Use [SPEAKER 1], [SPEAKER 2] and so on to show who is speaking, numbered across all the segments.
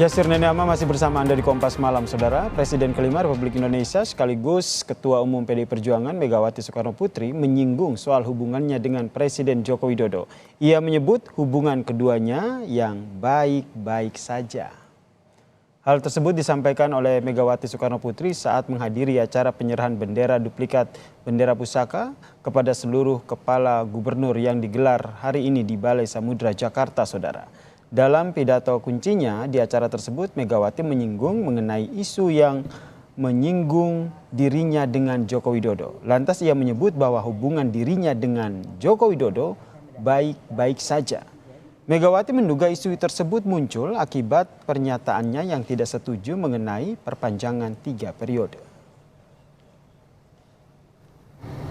[SPEAKER 1] Yasir Nenama masih bersama Anda di Kompas Malam, Saudara. Presiden kelima Republik Indonesia sekaligus Ketua Umum PDI Perjuangan Megawati Soekarno Putri menyinggung soal hubungannya dengan Presiden Joko Widodo. Ia menyebut hubungan keduanya yang baik-baik saja. Hal tersebut disampaikan oleh Megawati Soekarno Putri saat menghadiri acara penyerahan bendera duplikat bendera pusaka kepada seluruh kepala gubernur yang digelar hari ini di Balai Samudra, Jakarta, Saudara. Dalam pidato kuncinya di acara tersebut, Megawati menyinggung mengenai isu yang menyinggung dirinya dengan Joko Widodo. Lantas ia menyebut bahwa hubungan dirinya dengan Joko Widodo baik-baik saja. Megawati menduga isu tersebut muncul akibat pernyataannya yang tidak setuju mengenai perpanjangan 3 periode.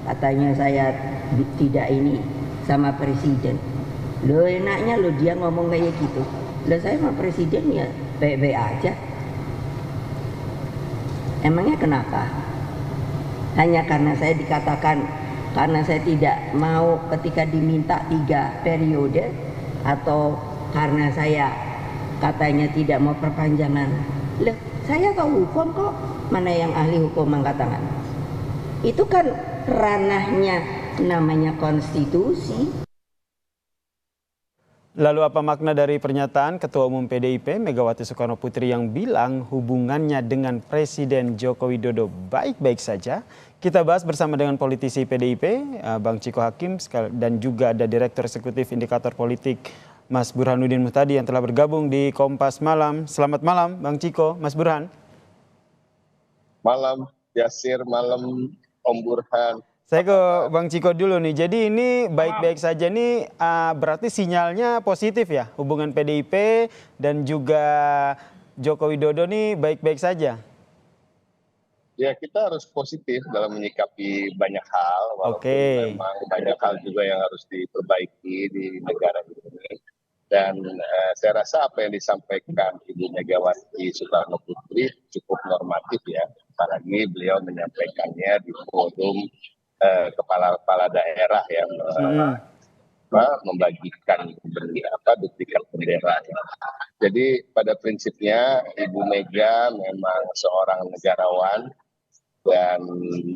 [SPEAKER 2] Katanya saya tidak ini sama presiden. Lo enaknya lo dia ngomong kayak gitu. Lo saya sama presiden ya baik-baik aja. Emangnya kenapa? Hanya karena saya dikatakan karena saya tidak mau ketika diminta 3 periode, atau karena saya katanya tidak mau perpanjangan. Loh, saya tahu hukum kok. Mana yang ahli hukum mengatakan? Itu kan ranahnya namanya konstitusi.
[SPEAKER 1] Lalu apa makna dari pernyataan Ketua Umum PDIP Megawati Soekarno Putri yang bilang hubungannya dengan Presiden Joko Widodo baik-baik saja? Kita bahas bersama dengan politisi PDIP, Bang Ciko Hakim, dan juga ada Direktur Eksekutif Indikator Politik, Mas Burhanuddin Muhtadi yang telah bergabung di Kompas Malam. Selamat malam, Bang Ciko, Mas Burhan.
[SPEAKER 3] Malam, Yasir, malam, Om Burhan.
[SPEAKER 1] Saya ke Bang Ciko dulu nih. Jadi ini baik-baik saja nih, berarti sinyalnya positif ya, hubungan PDIP dan juga Joko Widodo nih baik-baik saja.
[SPEAKER 3] Ya, kita harus positif dalam menyikapi banyak hal, walaupun memang banyak hal juga yang harus diperbaiki di negara ini. Dan saya rasa apa yang disampaikan Ibu Megawati Soekarno Putri cukup normatif ya, apalagi beliau menyampaikannya di forum kepala-kepala daerah yang membagikan duplikat bendera. Jadi pada prinsipnya Ibu Mega memang seorang negarawan dan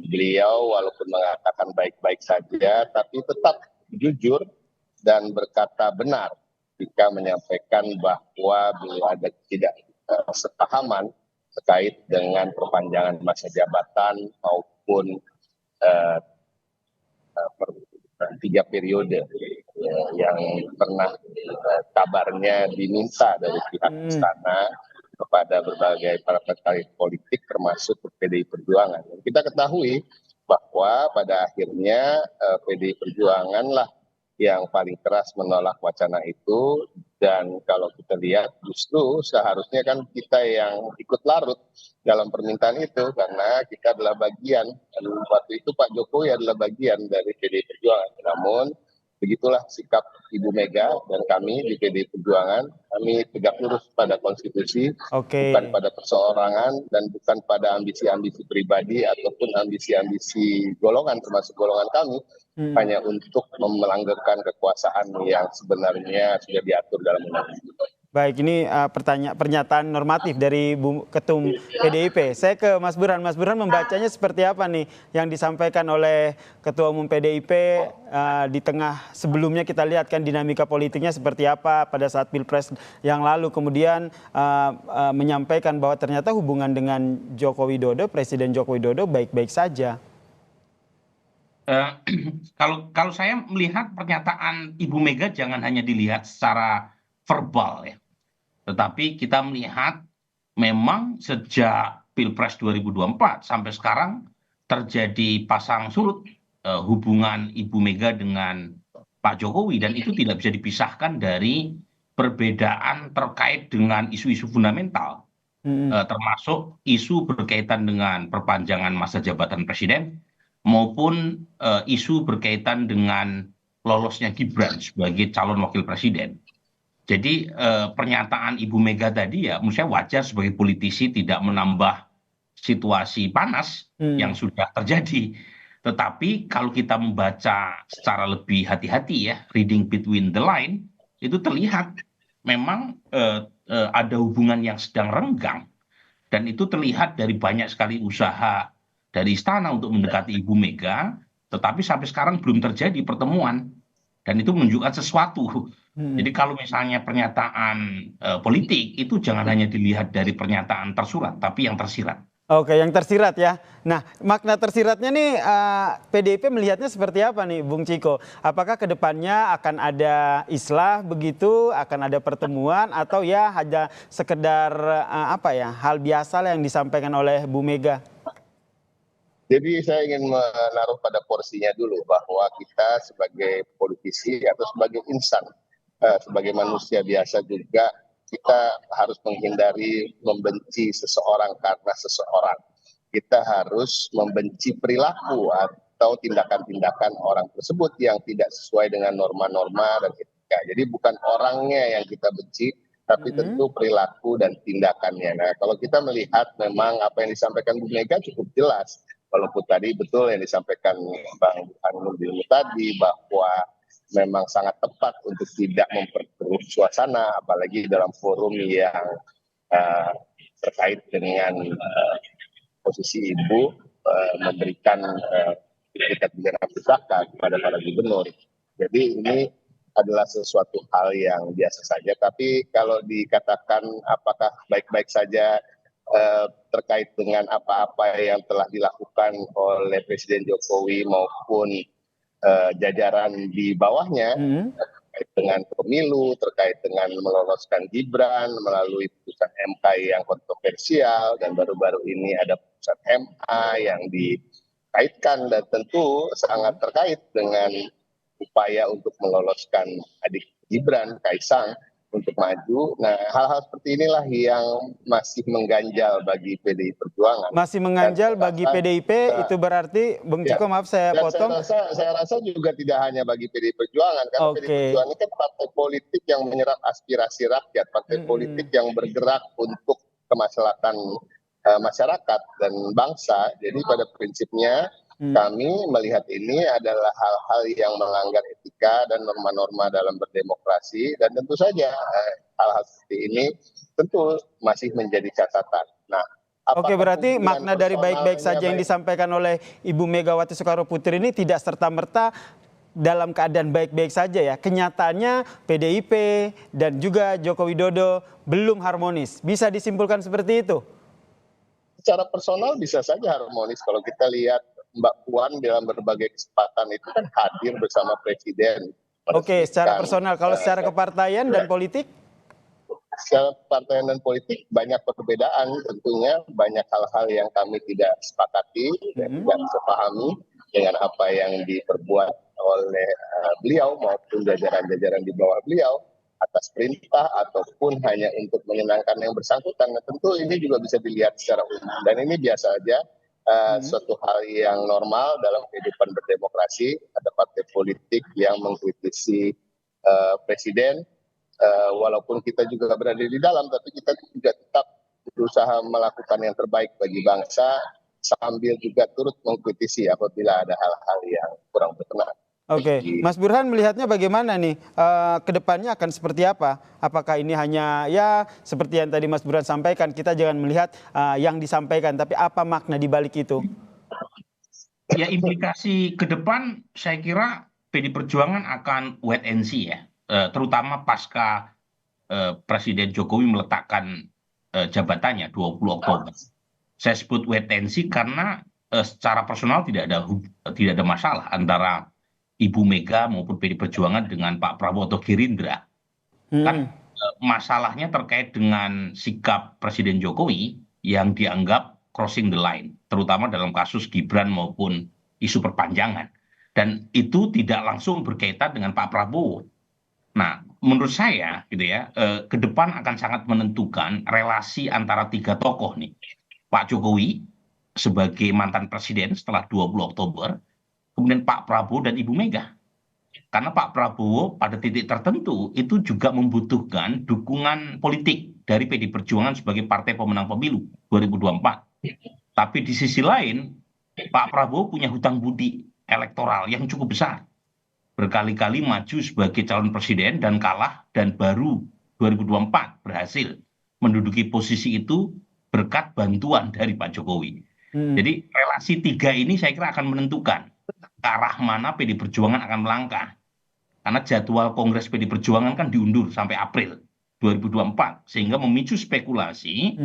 [SPEAKER 3] beliau walaupun mengatakan baik-baik saja tapi tetap jujur dan berkata benar jika menyampaikan bahwa beliau ada tidak sepahaman terkait dengan perpanjangan masa jabatan maupun 3 periode yang pernah kabarnya diminta dari pihak istana kepada berbagai partai politik termasuk PDI Perjuangan. Kita ketahui bahwa pada akhirnya PDI Perjuangan lah yang paling keras menolak wacana itu, dan kalau kita lihat justru seharusnya kan kita yang ikut larut dalam permintaan itu karena kita adalah bagian, dan waktu itu Pak Jokowi adalah bagian dari PDI Perjuangan. Namun begitulah sikap Ibu Mega dan kami di PDI Perjuangan, kami tegak lurus pada konstitusi, bukan pada perseorangan dan bukan pada ambisi-ambisi pribadi ataupun ambisi-ambisi golongan termasuk golongan kami, hanya untuk melanggarkan kekuasaan yang sebenarnya sudah diatur dalam undang-undang.
[SPEAKER 1] Baik, ini pernyataan normatif dari Ketum PDIP. Saya ke Mas Burhan. Mas Burhan membacanya seperti apa nih yang disampaikan oleh Ketua Umum PDIP di tengah sebelumnya kita lihat kan dinamika politiknya seperti apa pada saat Pilpres yang lalu. Kemudian menyampaikan bahwa ternyata hubungan dengan Joko Widodo, Presiden Joko Widodo baik-baik saja.
[SPEAKER 4] Kalau saya melihat pernyataan Ibu Mega jangan hanya dilihat secara verbal ya. Tetapi kita melihat memang sejak Pilpres 2024 sampai sekarang terjadi pasang surut hubungan Ibu Mega dengan Pak Jokowi, dan itu tidak bisa dipisahkan dari perbedaan terkait dengan isu-isu fundamental, termasuk isu berkaitan dengan perpanjangan masa jabatan presiden maupun isu berkaitan dengan lolosnya Gibran sebagai calon wakil presiden. Jadi pernyataan Ibu Mega tadi ya menurut saya wajar sebagai politisi tidak menambah situasi panas yang sudah terjadi. Tetapi kalau kita membaca secara lebih hati-hati ya, reading between the line, itu terlihat memang ada hubungan yang sedang renggang, dan itu terlihat dari banyak sekali usaha dari istana untuk mendekati Ibu Mega, tetapi sampai sekarang belum terjadi pertemuan, dan itu menunjukkan sesuatu. Jadi kalau misalnya pernyataan politik itu jangan hanya dilihat dari pernyataan tersurat, tapi yang tersirat.
[SPEAKER 1] Oke, yang tersirat ya. Nah, makna tersiratnya nih PDIP melihatnya seperti apa nih, Bung Ciko? Apakah kedepannya akan ada islah begitu, akan ada pertemuan, atau ya hanya sekedar hal biasa lah yang disampaikan oleh Bu Mega?
[SPEAKER 3] Jadi saya ingin menaruh pada porsinya dulu bahwa kita sebagai politisi atau sebagai insan, sebagai manusia biasa juga, kita harus menghindari membenci seseorang karena seseorang. Kita harus membenci perilaku atau tindakan-tindakan orang tersebut yang tidak sesuai dengan norma-norma dan etika. Jadi bukan orangnya yang kita benci, tapi tentu perilaku dan tindakannya. Nah, kalau kita melihat memang apa yang disampaikan Bu Mega cukup jelas. Walaupun tadi betul yang disampaikan Bang Burhanuddin tadi bahwa memang sangat tepat untuk tidak memperkeruh suasana, apalagi dalam forum yang terkait dengan posisi Ibu memberikan sertifikat bidana pusaka kepada para gubernur. Jadi ini adalah sesuatu hal yang biasa saja. Tapi kalau dikatakan apakah baik-baik saja terkait dengan apa-apa yang telah dilakukan oleh Presiden Jokowi maupun jajaran di bawahnya, terkait dengan pemilu, terkait dengan meloloskan Gibran melalui putusan MK yang kontroversial, dan baru-baru ini ada putusan MA yang dikaitkan dan tentu sangat terkait dengan upaya untuk meloloskan adik Gibran, Kaisang, untuk maju. Nah, hal-hal seperti inilah yang masih mengganjal bagi PDI Perjuangan.
[SPEAKER 1] Masih mengganjal bagi PDIP, itu berarti, Bung Ciko, maaf saya potong.
[SPEAKER 3] Saya rasa juga tidak hanya bagi PDI Perjuangan, karena PDI Perjuangan ini kan partai politik yang menyerap aspirasi rakyat, partai politik yang bergerak untuk kemaslahatan masyarakat dan bangsa. Jadi pada prinsipnya kami melihat ini adalah hal-hal yang melanggar etika dan norma-norma dalam berdemokrasi, dan tentu saja hal-hal seperti ini tentu masih menjadi catatan. Nah,
[SPEAKER 1] oke, berarti makna dari baik-baik saja yang disampaikan oleh Ibu Megawati Soekarnoputri ini tidak serta-merta dalam keadaan baik-baik saja ya. Kenyataannya PDIP dan juga Joko Widodo belum harmonis. Bisa disimpulkan seperti itu?
[SPEAKER 3] Secara personal bisa saja harmonis. Kalau kita lihat Mbak Puan dalam berbagai kesempatan itu kan hadir bersama Presiden.
[SPEAKER 1] Oke, secara personal. Kalau secara kepartaian dan politik?
[SPEAKER 3] Secara kepartaian dan politik banyak perbedaan tentunya. Banyak hal-hal yang kami tidak sepakati dan tidak sepahami dengan apa yang diperbuat oleh beliau maupun jajaran-jajaran di bawah beliau atas perintah ataupun hanya untuk menyenangkan yang bersangkutan. Nah, tentu ini juga bisa dilihat secara umum dan ini biasa aja. Suatu hal yang normal dalam kehidupan berdemokrasi. Ada partai politik yang mengkritisi presiden, walaupun kita juga berada di dalam, tapi kita juga tetap berusaha melakukan yang terbaik bagi bangsa sambil juga turut mengkritisi apabila ada hal-hal yang kurang berkenan.
[SPEAKER 1] Oke, Mas Burhan melihatnya bagaimana nih? Kedepannya akan seperti apa? Apakah ini hanya ya seperti yang tadi Mas Burhan sampaikan, kita jangan melihat yang disampaikan, tapi apa makna di balik itu?
[SPEAKER 4] Ya, implikasi ke depan saya kira PDI Perjuangan akan wait and see ya, terutama pasca Presiden Jokowi meletakkan jabatannya 20 Oktober. Saya sebut wait and see karena secara personal tidak ada masalah antara Ibu Mega maupun PDI Perjuangan dengan Pak Prabowo atau Gerindra. Kan masalahnya terkait dengan sikap Presiden Jokowi yang dianggap crossing the line, terutama dalam kasus Gibran maupun isu perpanjangan. Dan itu tidak langsung berkaitan dengan Pak Prabowo. Nah, menurut saya gitu ya, ke depan akan sangat menentukan relasi antara tiga tokoh nih. Pak Jokowi sebagai mantan presiden setelah 20 Oktober, kemudian Pak Prabowo dan Ibu Mega. Karena Pak Prabowo pada titik tertentu itu juga membutuhkan dukungan politik dari PDI Perjuangan sebagai partai pemenang pemilu 2024. Tapi di sisi lain, Pak Prabowo punya hutang budi elektoral yang cukup besar. Berkali-kali maju sebagai calon presiden dan kalah, dan baru 2024 berhasil menduduki posisi itu berkat bantuan dari Pak Jokowi. Jadi relasi tiga ini saya kira akan menentukan ke arah mana PD Perjuangan akan melangkah. Karena jadwal Kongres PD Perjuangan kan diundur sampai April 2024. Sehingga memicu spekulasi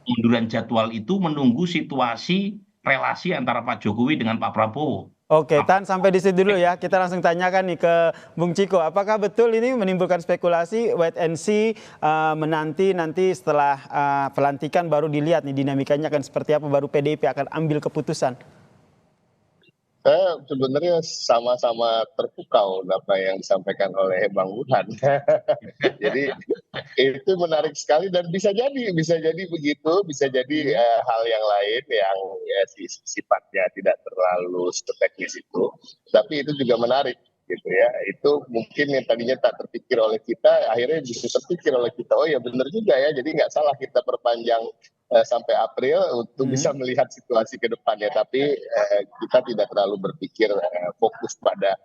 [SPEAKER 4] pengunduran jadwal itu menunggu situasi relasi antara Pak Jokowi dengan Pak Prabowo.
[SPEAKER 1] Oke, Tan, sampai di situ dulu ya. Kita langsung tanyakan nih ke Bung Ciko. Apakah betul ini menimbulkan spekulasi, wait and see, menanti nanti setelah pelantikan baru dilihat nih dinamikanya akan seperti apa, baru PDIP akan ambil keputusan?
[SPEAKER 3] Saya sebenarnya sama-sama terpukau apa yang disampaikan oleh Bang Burhan. Jadi itu menarik sekali dan bisa jadi begitu, bisa jadi hal yang lain yang ya, sifatnya tidak terlalu seteknis itu, tapi itu juga menarik gitu ya. Itu mungkin yang tadinya tak terpikir oleh kita, akhirnya justru terpikir oleh kita. Oh ya benar juga ya, jadi nggak salah kita perpanjang sampai April untuk bisa melihat situasi ke depannya, tapi kita tidak terlalu berpikir fokus pada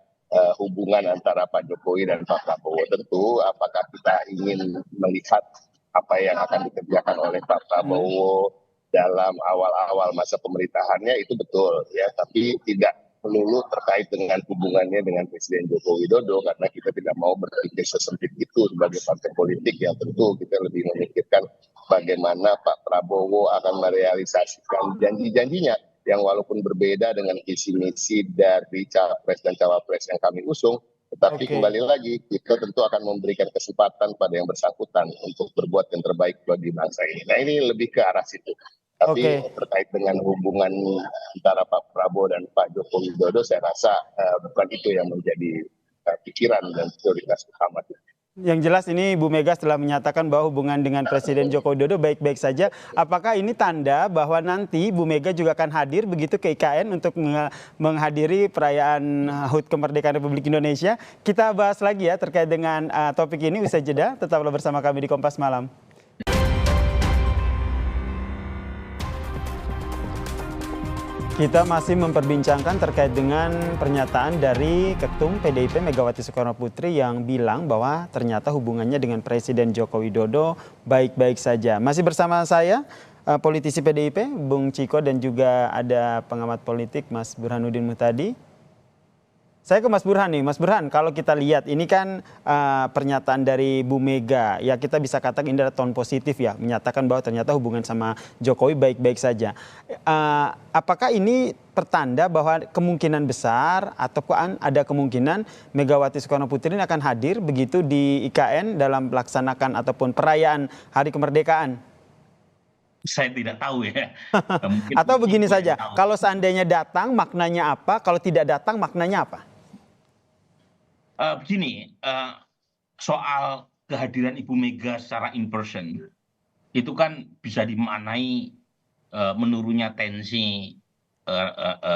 [SPEAKER 3] hubungan antara Pak Jokowi dan Pak Prabowo. Tentu apakah kita ingin melihat apa yang akan dikerjakan oleh Pak Prabowo dalam awal-awal masa pemerintahannya itu betul ya, tapi tidak melulu terkait dengan hubungannya dengan Presiden Joko Widodo, karena kita tidak mau berpikir sesempit itu sebagai partai politik. Yang tentu kita lebih memikirkan bagaimana Pak Prabowo akan merealisasikan janji-janjinya yang walaupun berbeda dengan visi misi dari capres dan cawapres yang kami usung, tetapi kembali lagi kita tentu akan memberikan kesempatan pada yang bersangkutan untuk berbuat yang terbaik bagi bangsa ini. Nah ini lebih ke arah situ. Tapi terkait dengan hubungan antara Pak Prabowo dan Pak Joko Widodo, saya rasa bukan itu yang menjadi pikiran dan prioritas utama.
[SPEAKER 1] Yang jelas ini Bu Mega setelah menyatakan bahwa hubungan dengan Presiden Joko Widodo baik-baik saja. Apakah ini tanda bahwa nanti Bu Mega juga akan hadir begitu ke IKN untuk menghadiri perayaan HUT Kemerdekaan Republik Indonesia? Kita bahas lagi ya terkait dengan topik ini usai jeda. Tetaplah bersama kami di Kompas Malam. Kita masih memperbincangkan terkait dengan pernyataan dari Ketum PDIP Megawati Soekarnoputri yang bilang bahwa ternyata hubungannya dengan Presiden Joko Widodo baik-baik saja. Masih bersama saya politisi PDIP Bung Ciko dan juga ada pengamat politik Mas Burhanuddin Muhtadi. Saya ke Mas Burhan nih, Mas Burhan, kalau kita lihat ini kan pernyataan dari Bu Mega, ya kita bisa katakan ini adalah tone positif ya, menyatakan bahwa ternyata hubungan sama Jokowi baik-baik saja. Apakah ini pertanda bahwa kemungkinan besar ataupun ada kemungkinan Megawati Soekarnoputri ini akan hadir begitu di IKN dalam melaksanakan ataupun perayaan Hari Kemerdekaan?
[SPEAKER 4] Saya tidak tahu ya.
[SPEAKER 1] Atau begini saja, kalau seandainya datang maknanya apa, kalau tidak datang maknanya apa?
[SPEAKER 4] Begini, soal kehadiran Ibu Mega secara in person itu kan bisa dimaknai menurunnya tensi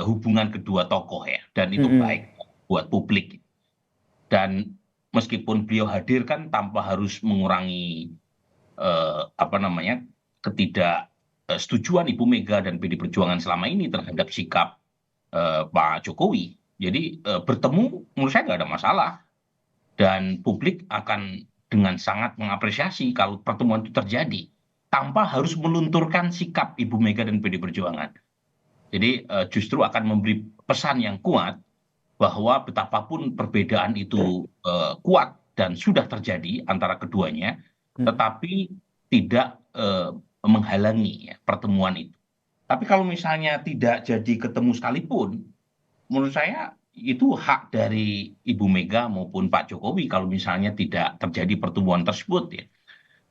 [SPEAKER 4] hubungan kedua tokoh ya, dan itu baik buat publik. Dan meskipun beliau hadir kan tanpa harus mengurangi ketidaksetujuan Ibu Mega dan PD Perjuangan selama ini terhadap sikap Pak Jokowi. Jadi bertemu menurut saya nggak ada masalah. Dan publik akan dengan sangat mengapresiasi kalau pertemuan itu terjadi. Tanpa harus melunturkan sikap Ibu Mega dan PD Perjuangan. Jadi justru akan memberi pesan yang kuat bahwa betapapun perbedaan itu kuat dan sudah terjadi antara keduanya. Tetapi tidak menghalangi ya, pertemuan itu. Tapi kalau misalnya tidak jadi ketemu sekalipun, menurut saya itu hak dari Ibu Mega maupun Pak Jokowi kalau misalnya tidak terjadi pertemuan tersebut ya.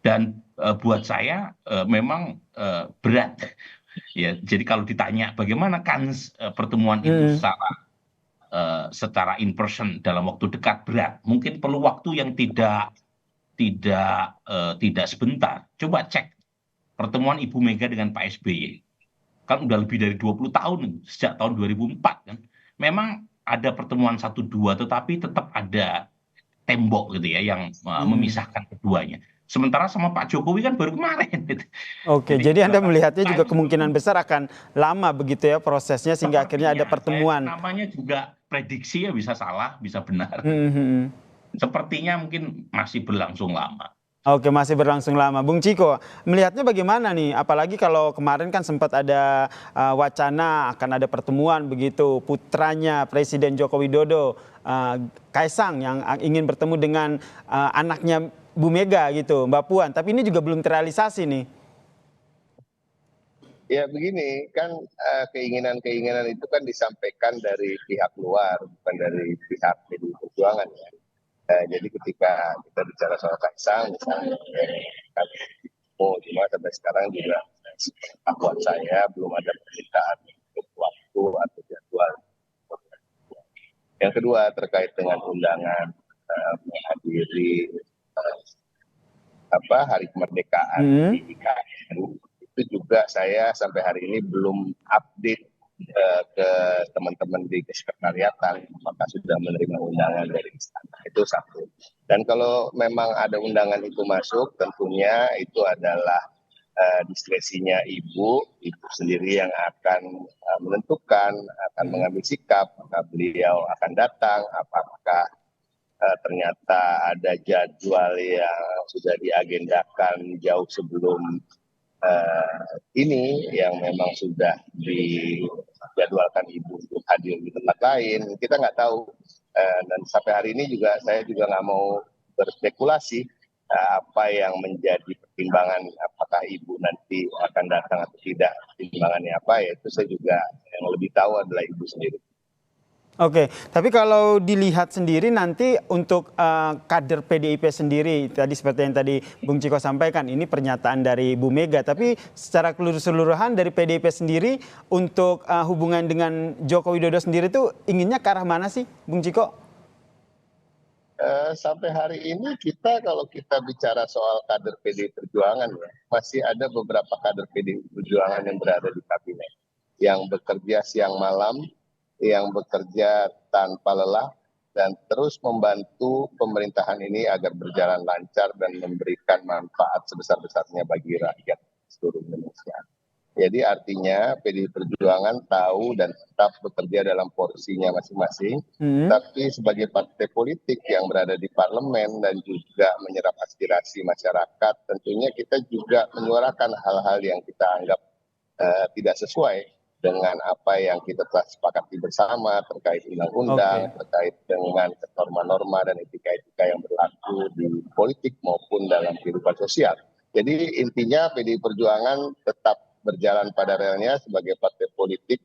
[SPEAKER 4] Dan buat saya memang berat ya. Jadi kalau ditanya bagaimana kans pertemuan itu secara in person dalam waktu dekat, berat. Mungkin perlu waktu yang tidak sebentar. Coba cek pertemuan Ibu Mega dengan Pak SBY. Kan udah lebih dari 20 tahun sejak tahun 2004 kan. Memang ada pertemuan 1-2 tetapi tetap ada tembok gitu ya yang memisahkan keduanya. Sementara sama Pak Jokowi kan baru kemarin.
[SPEAKER 1] Oke, jadi Anda melihatnya juga kemungkinan besar akan lama begitu ya prosesnya sehingga akhirnya ada pertemuan.
[SPEAKER 4] Namanya juga prediksi ya, bisa salah, bisa benar. Sepertinya mungkin masih berlangsung lama.
[SPEAKER 1] Oke, masih berlangsung lama. Bung Ciko, melihatnya bagaimana nih? Apalagi kalau kemarin kan sempat ada wacana akan ada pertemuan begitu putranya Presiden Joko Widodo, Kaisang yang ingin bertemu dengan anaknya Bu Mega gitu, Mbak Puan. Tapi ini juga belum terrealisasi nih.
[SPEAKER 3] Ya begini, kan keinginan-keinginan itu kan disampaikan dari pihak luar, bukan dari pihak PDI Perjuangan ya. Jadi ketika kita bicara soal Kaisang, misalnya cuma sampai sekarang juga pengetahuan saya belum ada permintaan untuk waktu atau jadwal. Yang kedua terkait dengan undangan menghadiri Hari Kemerdekaan di IKN, itu juga saya sampai hari ini belum update ke teman-teman di kesekretariatan apakah sudah menerima undangan dari istana. Itu satu. Dan kalau memang ada undangan itu masuk, tentunya itu adalah diskresinya ibu sendiri yang akan menentukan, akan mengambil sikap, apakah beliau akan datang, apakah ternyata ada jadwal yang sudah diagendakan jauh sebelum ini yang memang sudah dijadwalkan ibu untuk hadir di tempat lain, kita nggak tahu. Dan sampai hari ini juga saya juga nggak mau berspekulasi apa yang menjadi pertimbangan, apakah ibu nanti akan datang atau tidak, pertimbangannya apa, ya itu saya juga yang lebih tahu adalah ibu sendiri.
[SPEAKER 1] Oke, tapi kalau dilihat sendiri nanti untuk kader PDIP sendiri, tadi seperti yang tadi Bung Ciko sampaikan, ini pernyataan dari Bu Mega, tapi secara keseluruhan dari PDIP sendiri untuk hubungan dengan Joko Widodo sendiri itu inginnya ke arah mana sih, Bung Ciko?
[SPEAKER 3] Sampai hari ini kalau kita bicara soal kader PDI Perjuangan ya, masih ada beberapa kader PDI Perjuangan yang berada di kabinet, yang bekerja siang malam, yang bekerja tanpa lelah dan terus membantu pemerintahan ini agar berjalan lancar dan memberikan manfaat sebesar-besarnya bagi rakyat seluruh Indonesia. Jadi artinya PDI Perjuangan tahu dan tetap bekerja dalam porsinya masing-masing, tapi sebagai partai politik yang berada di parlemen dan juga menyerap aspirasi masyarakat, tentunya kita juga menyuarakan hal-hal yang kita anggap tidak sesuai dengan apa yang kita telah sepakati bersama terkait undang-undang, terkait dengan norma-norma dan etika-etika yang berlaku di politik maupun dalam kehidupan sosial. Jadi intinya PDI Perjuangan tetap berjalan pada relnya sebagai partai politik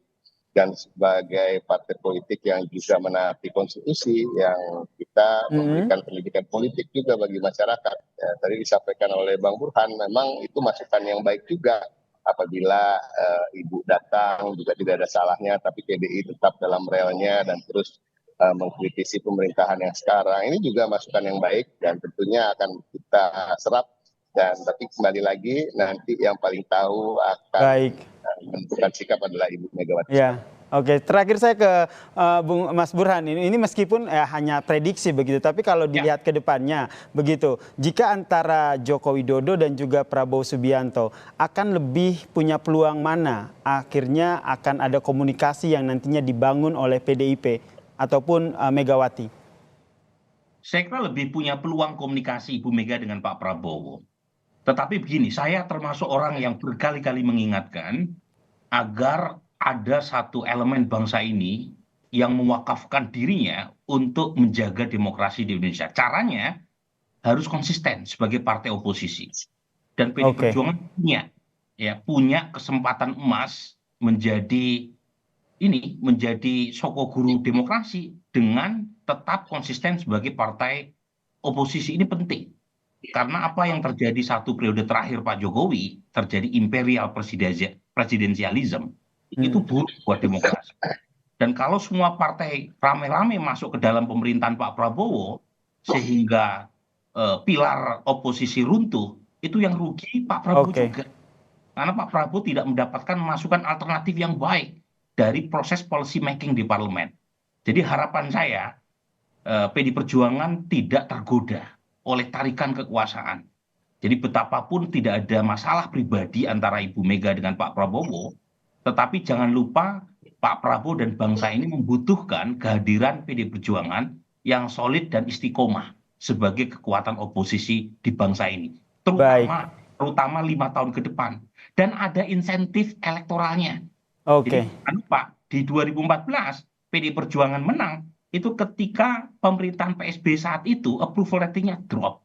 [SPEAKER 3] dan sebagai partai politik yang juga menaati konstitusi, yang kita memberikan pendidikan politik juga bagi masyarakat. Ya, tadi disampaikan oleh Bang Burhan, memang itu masukan yang baik juga. Apabila ibu datang juga tidak ada salahnya, tapi PDI tetap dalam relnya dan terus mengkritisi pemerintahan yang sekarang. Ini juga masukan yang baik dan tentunya akan kita serap. Dan tapi kembali lagi nanti yang paling tahu akan menentukan sikap adalah Ibu Megawati.
[SPEAKER 1] Ya. Oke, terakhir saya ke Mas Burhan. Ini meskipun hanya prediksi begitu, tapi kalau dilihat ke depannya begitu, jika antara Joko Widodo dan juga Prabowo Subianto akan lebih punya peluang mana akhirnya akan ada komunikasi yang nantinya dibangun oleh PDIP ataupun Megawati?
[SPEAKER 4] Saya kira lebih punya peluang komunikasi Ibu Mega dengan Pak Prabowo. Tetapi begini, saya termasuk orang yang berkali-kali mengingatkan agar ada satu elemen bangsa ini yang mewakafkan dirinya untuk menjaga demokrasi di Indonesia. Caranya harus konsisten sebagai partai oposisi. Dan PDI Perjuangan punya kesempatan emas menjadi soko guru demokrasi dengan tetap konsisten sebagai partai oposisi. Ini penting. Karena apa yang terjadi satu periode terakhir Pak Jokowi, terjadi imperial presidensialism, itu buruk buat demokrasi. Dan kalau semua partai rame-rame masuk ke dalam pemerintahan Pak Prabowo, sehingga pilar oposisi runtuh, itu yang rugi Pak Prabowo juga. Karena Pak Prabowo tidak mendapatkan masukan alternatif yang baik dari proses policy making di parlemen. Jadi harapan saya, PDI Perjuangan tidak tergoda oleh tarikan kekuasaan. Jadi betapapun tidak ada masalah pribadi antara Ibu Mega dengan Pak Prabowo, tetapi jangan lupa Pak Prabowo dan bangsa ini membutuhkan kehadiran PDI Perjuangan yang solid dan istiqomah sebagai kekuatan oposisi di bangsa ini,
[SPEAKER 1] Baik.
[SPEAKER 4] terutama 5 tahun ke depan, dan ada insentif elektoralnya.
[SPEAKER 1] Oke.
[SPEAKER 4] Jadi jangan lupa di 2014 PDI Perjuangan menang itu ketika pemerintahan PSB saat itu approval ratingnya drop.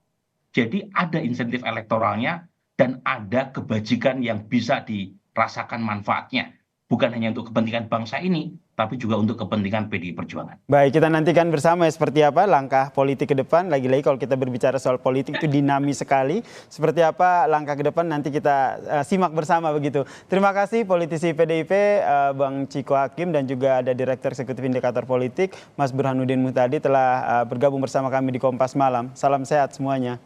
[SPEAKER 4] Jadi ada insentif elektoralnya dan ada kebajikan yang bisa dirasakan manfaatnya. Bukan hanya untuk kepentingan bangsa ini, tapi juga untuk kepentingan PDI Perjuangan.
[SPEAKER 1] Baik, kita nantikan bersama ya seperti apa langkah politik ke depan. Lagi-lagi kalau kita berbicara soal politik itu dinamis sekali. Seperti apa langkah ke depan nanti kita simak bersama begitu. Terima kasih politisi PDIP Bang Ciko Hakim dan juga ada Direktur Eksekutif Indikator Politik Mas Burhanuddin Muhtadi telah bergabung bersama kami di Kompas Malam. Salam sehat semuanya.